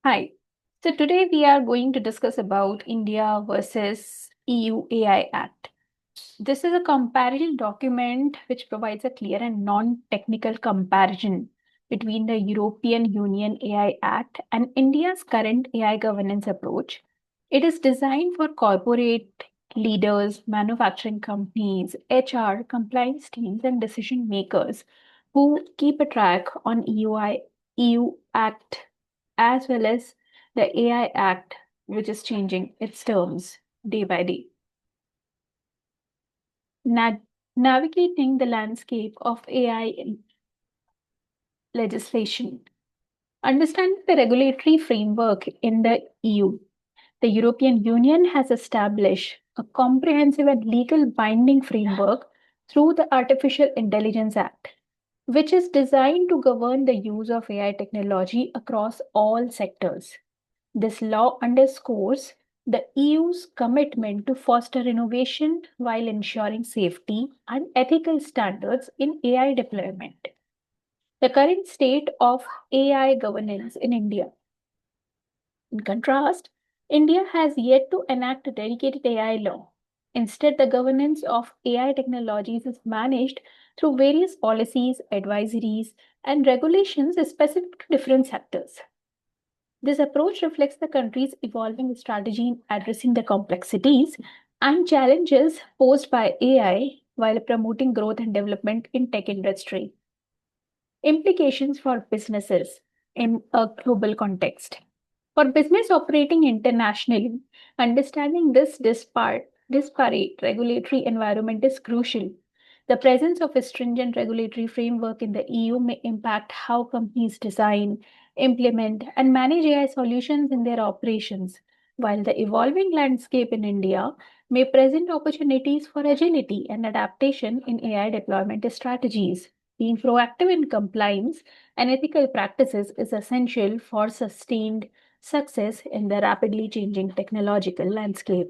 Hi. So today we are going to discuss about India versus EU AI Act. This is a comparison document which provides a clear and non-technical comparison between the European Union AI Act and India's current AI governance approach. It is designed for corporate leaders, manufacturing companies, HR, compliance teams, and decision makers who keep a track on EU Act as well as the AI Act, which is changing its terms day by day. Na- Navigating the landscape of AI legislation. Understanding the regulatory framework in the EU. The European Union has established a comprehensive and legal binding framework through the Artificial Intelligence Act, which is designed to govern the use of AI technology across all sectors. This law underscores the EU's commitment to foster innovation while ensuring safety and ethical standards in AI deployment. The current state of AI governance in India. In contrast, India has yet to enact a dedicated AI law. Instead, the governance of AI technologies is managed through various policies, advisories, and regulations specific to different sectors. This approach reflects the country's evolving strategy in addressing the complexities and challenges posed by AI while promoting growth and development in tech industry. Implications for businesses in a global context. For business operating internationally, understanding this disparate regulatory environment is crucial. The presence of a stringent regulatory framework in the EU may impact how companies design, implement, and manage AI solutions in their operations, while the evolving landscape in India may present opportunities for agility and adaptation in AI deployment strategies. Being proactive in compliance and ethical practices is essential for sustained success in the rapidly changing technological landscape.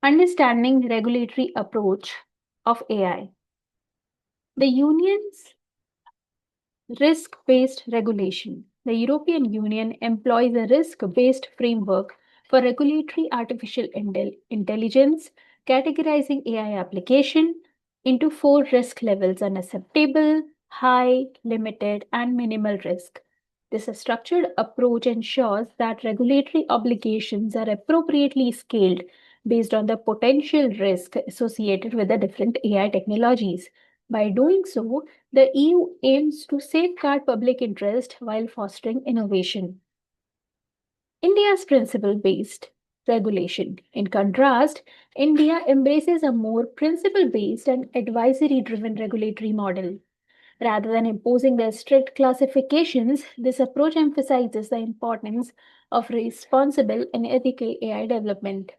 Understanding regulatory approach of AI. The Union's risk-based regulation. The European Union employs a risk-based framework for regulatory artificial intelligence, categorizing AI application into four risk levels: unacceptable, high, limited, and minimal risk. This structured approach ensures that regulatory obligations are appropriately scaled based on the potential risk associated with the different AI technologies. By doing so, the EU aims to safeguard public interest while fostering innovation. India's principle based regulation. In contrast, India embraces a more principle based and advisory driven regulatory model. Rather than imposing the strict classifications, this approach emphasizes the importance of responsible and ethical AI development.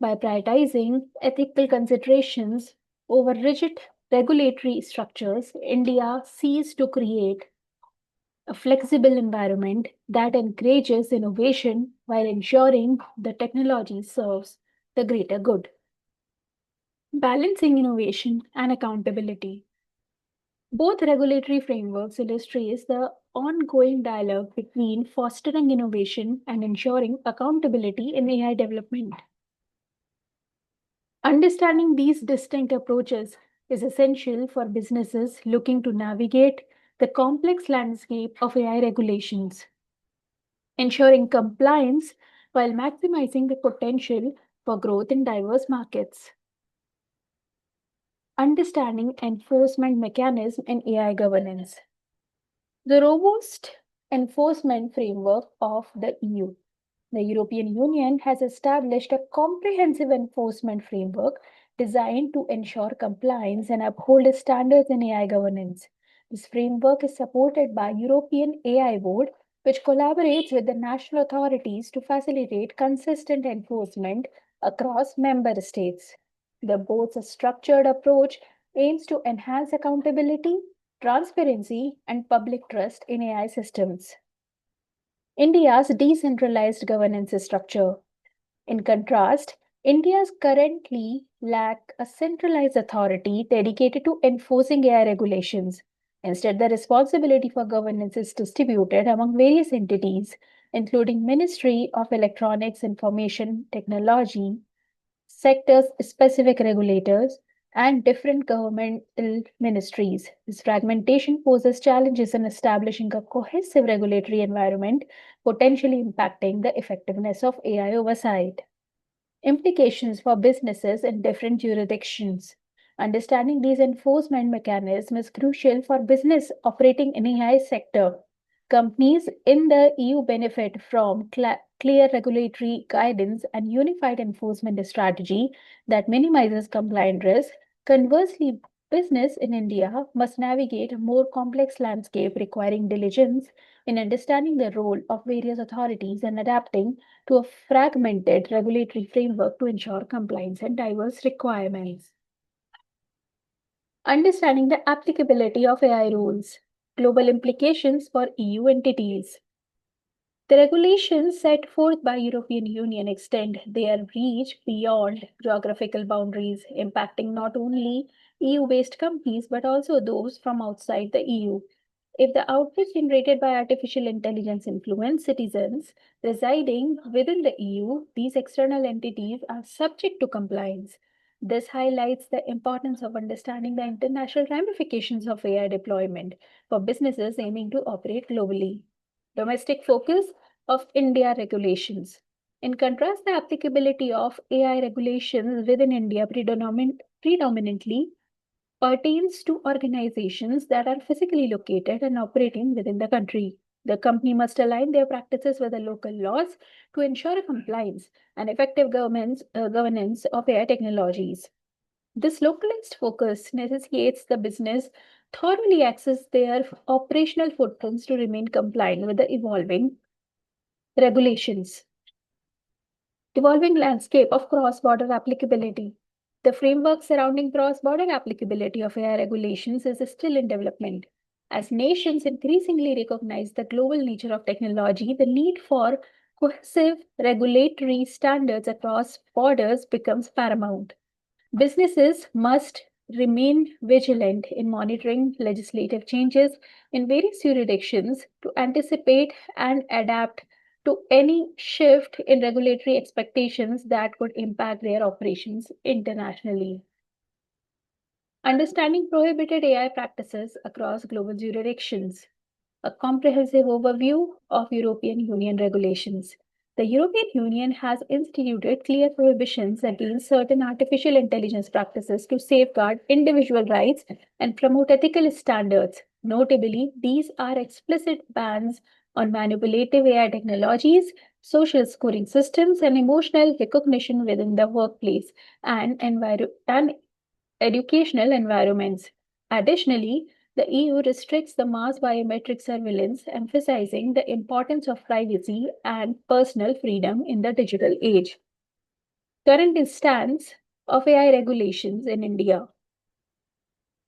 By prioritizing ethical considerations over rigid regulatory structures, India seeks to create a flexible environment that encourages innovation while ensuring the technology serves the greater good. Balancing innovation and accountability. Both regulatory frameworks illustrate the ongoing dialogue between fostering innovation and ensuring accountability in AI development. Understanding these distinct approaches is essential for businesses looking to navigate the complex landscape of AI regulations, ensuring compliance while maximizing the potential for growth in diverse markets. Understanding enforcement mechanism in AI governance. The robust enforcement framework of the EU. The European Union has established a comprehensive enforcement framework designed to ensure compliance and uphold standards in AI governance. This framework is supported by European AI Board, which collaborates with the national authorities to facilitate consistent enforcement across member states. The board's structured approach aims to enhance accountability, transparency, and public trust in AI systems. India's decentralized governance structure. In contrast, India's currently lack a centralized authority dedicated to enforcing AI regulations. Instead, the responsibility for governance is distributed among various entities, including Ministry of Electronics Information Technology, sector-specific regulators, and different governmental ministries. This fragmentation poses challenges in establishing a cohesive regulatory environment, potentially impacting the effectiveness of AI oversight. Implications for businesses in different jurisdictions. Understanding these enforcement mechanisms is crucial for business operating in AI sector. Companies in the EU benefit from clear regulatory guidance and unified enforcement strategy that minimizes compliance risk. Conversely, business in India must navigate a more complex landscape requiring diligence in understanding the role of various authorities and adapting to a fragmented regulatory framework to ensure compliance and diverse requirements. Understanding the applicability of AI rules, global implications for EU entities. The regulations set forth by European Union extend their reach beyond geographical boundaries, impacting not only EU-based companies but also those from outside the EU. If the output generated by artificial intelligence influence citizens residing within the EU, these external entities are subject to compliance. This highlights the importance of understanding the international ramifications of AI deployment for businesses aiming to operate globally. Domestic focus of India regulations. In contrast, the applicability of AI regulations within India predominantly pertains to organizations that are physically located and operating within the country. The company must align their practices with the local laws to ensure compliance and effective governance of AI technologies. This localized focus necessitates the business thoroughly access their operational footprints to remain compliant with the evolving regulations. Evolving landscape of cross-border applicability. The framework surrounding cross-border applicability of AI regulations is still in development. As nations increasingly recognize the global nature of technology, the need for cohesive regulatory standards across borders becomes paramount. Businesses must remain vigilant in monitoring legislative changes in various jurisdictions to anticipate and adapt to any shift in regulatory expectations that could impact their operations internationally. Understanding prohibited AI practices across global jurisdictions. A comprehensive overview of European Union regulations. The European Union has instituted clear prohibitions against certain artificial intelligence practices to safeguard individual rights and promote ethical standards. Notably, these are explicit bans on manipulative AI technologies, social scoring systems, and emotional recognition within the workplace and educational environments. Additionally, the EU restricts the mass biometric surveillance, emphasizing the importance of privacy and personal freedom in the digital age. Current stance of AI regulations in India.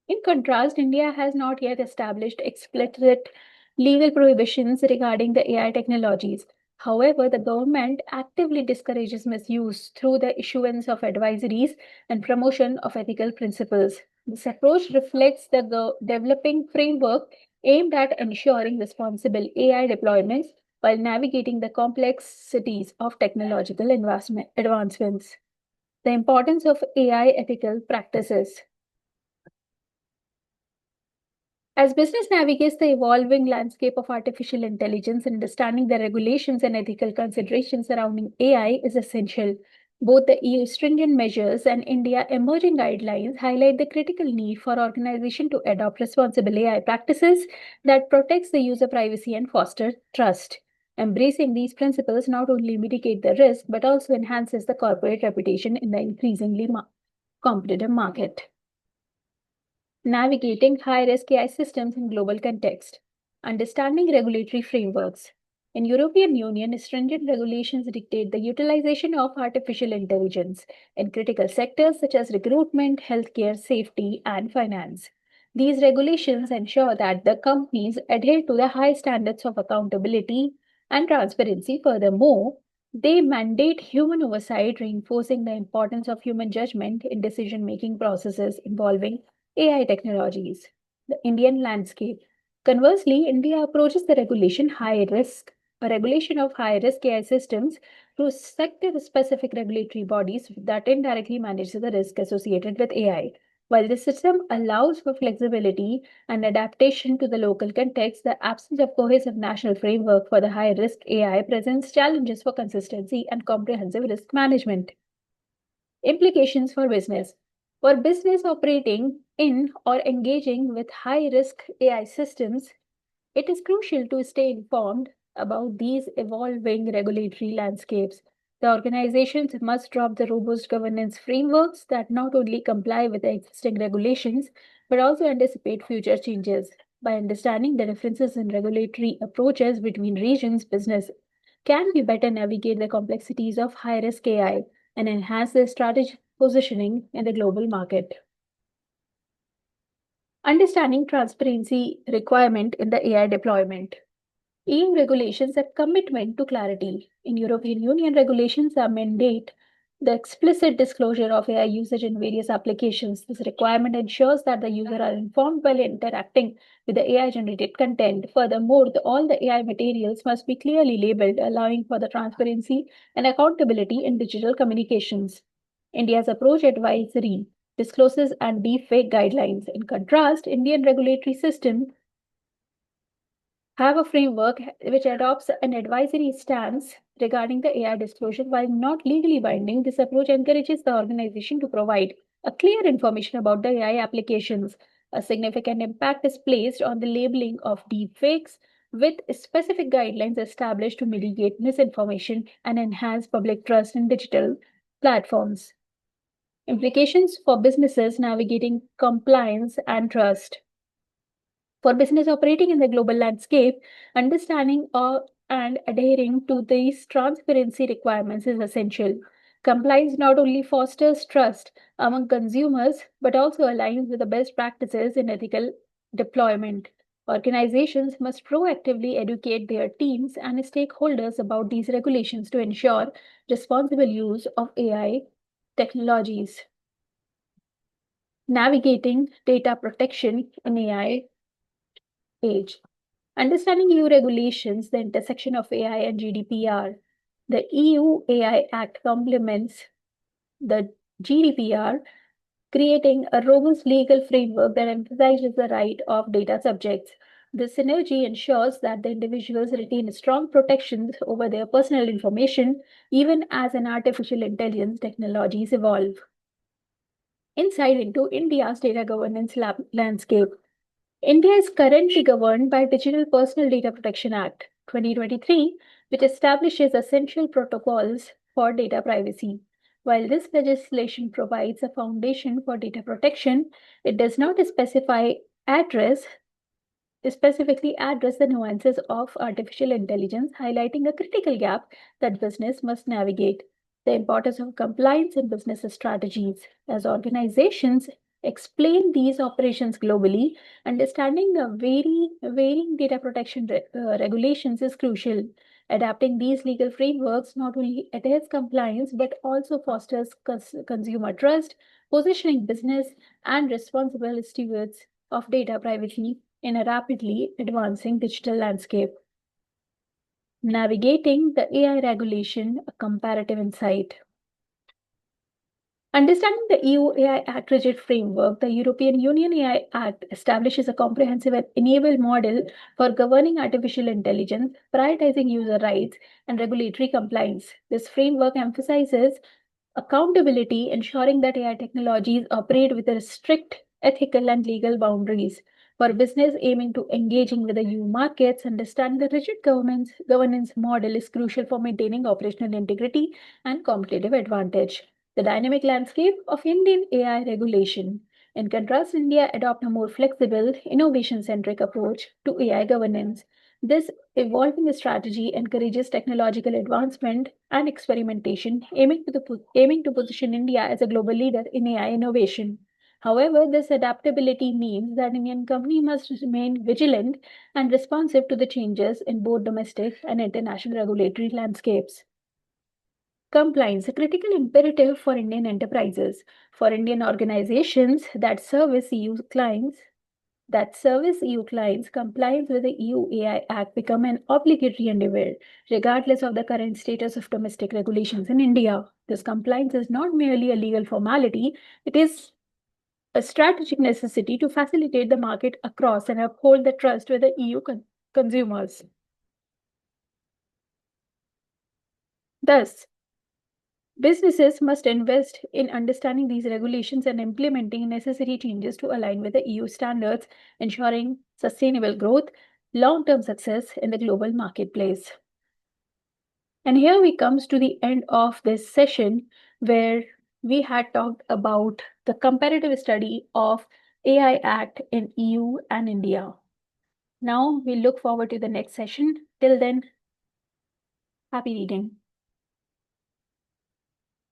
In contrast, India has not yet established explicit legal prohibitions regarding the AI technologies. However, the government actively discourages misuse through the issuance of advisories and promotion of ethical principles. This approach reflects the developing framework aimed at ensuring responsible AI deployments while navigating the complexities of technological advancements. The importance of AI ethical practices. As business navigates the evolving landscape of artificial intelligence, understanding the regulations and ethical considerations surrounding AI is essential. Both the EU stringent measures and India emerging guidelines highlight the critical need for organizations to adopt responsible AI practices that protects the user privacy and foster trust. Embracing these principles not only mitigate the risk but also enhances the corporate reputation in the increasingly competitive market. Navigating high-risk AI systems in global context. Understanding regulatory frameworks. In European Union, stringent regulations dictate the utilization of artificial intelligence in critical sectors such as recruitment, healthcare, safety, and finance. These regulations ensure that the companies adhere to the high standards of accountability and transparency. Furthermore, they mandate human oversight, reinforcing the importance of human judgment in decision-making processes involving AI technologies. the Indian landscape. Conversely, India approaches the regulation of high risk AI systems through sector specific regulatory bodies that indirectly manage the risk associated with AI. While the system allows for flexibility and adaptation to the local context, the absence of cohesive national framework for the high risk AI presents challenges for consistency and comprehensive risk management. Implications for business. For business operating in or engaging with high risk AI systems, it is crucial to stay informed about these evolving regulatory landscapes. The organizations must adopt the robust governance frameworks that not only comply with the existing regulations but also anticipate future changes. By understanding the differences in regulatory approaches between regions, business can we better navigate the complexities of high risk AI and enhance their strategic positioning in the global market. Understanding transparency requirement in the AI deployment. EU regulations are commitment to clarity. In European Union regulations are mandate the explicit disclosure of AI usage in various applications. This requirement ensures that the user are informed while interacting with the AI generated content. Furthermore, all the AI materials must be clearly labeled, allowing for the transparency and accountability in digital communications. India's approach advisory discloses and deepfake guidelines. In contrast, Indian regulatory system have a framework which adopts an advisory stance regarding the AI disclosure. While not legally binding, this approach encourages the organization to provide a clear information about the AI applications. A significant impact is placed on the labeling of deepfakes, with specific guidelines established to mitigate misinformation and enhance public trust in digital platforms. Implications for businesses navigating compliance and trust. For business operating in the global landscape, understanding and adhering to these transparency requirements is essential. Compliance not only fosters trust among consumers but also aligns with the best practices in ethical deployment. Organizations must proactively educate their teams and stakeholders about these regulations to ensure responsible use of AI technologies. Navigating data protection in AI age. Understanding EU regulations, the intersection of AI and GDPR. The EU AI Act complements the GDPR, creating a robust legal framework that emphasizes the right of data subjects. This synergy ensures that the individuals retain strong protections over their personal information, even as an artificial intelligence technologies evolve. Insight into India's data governance landscape. India is currently governed by Digital Personal Data Protection Act 2023, which establishes essential protocols for data privacy. While this legislation provides a foundation for data protection, it does not address specifically address the nuances of artificial intelligence, highlighting a critical gap that business must navigate. The importance of compliance in business strategies. As organizations explain these operations globally, understanding the varying data protection regulations is crucial. Adapting these legal frameworks not only adheres compliance but also fosters consumer trust, positioning business and responsible stewards of data privacy in a rapidly advancing digital landscape. Navigating the AI regulation, a comparative insight. Understanding the EU AI Act rigid framework, the European Union AI Act establishes a comprehensive and enabled model for governing artificial intelligence, prioritizing user rights, and regulatory compliance. This framework emphasizes accountability, ensuring that AI technologies operate within strict ethical and legal boundaries. For business aiming to engaging with the EU markets, understanding the rigid governance model is crucial for maintaining operational integrity and competitive advantage. The dynamic landscape of Indian AI regulation. In contrast, India adopt a more flexible, innovation-centric approach to AI governance. This evolving strategy encourages technological advancement and experimentation, aiming to position India as a global leader in AI innovation. However, this adaptability means that Indian company must remain vigilant and responsive to the changes in both domestic and international regulatory landscapes. Compliance, a critical imperative for Indian enterprises. For Indian organizations that service EU clients, that service EU clients compliance with the EU AI Act become an obligatory endeavor, regardless of the current status of domestic regulations in India. This compliance is not merely a legal formality, it is a strategic necessity to facilitate the market across and uphold the trust with the EU consumers. Thus, businesses must invest in understanding these regulations and implementing necessary changes to align with the EU standards, ensuring sustainable growth, long-term success in the global marketplace. And here we comes to the end of this session where we had talked about the comparative study of AI Act in EU and India. Now we look forward to the next session. Till then, happy reading.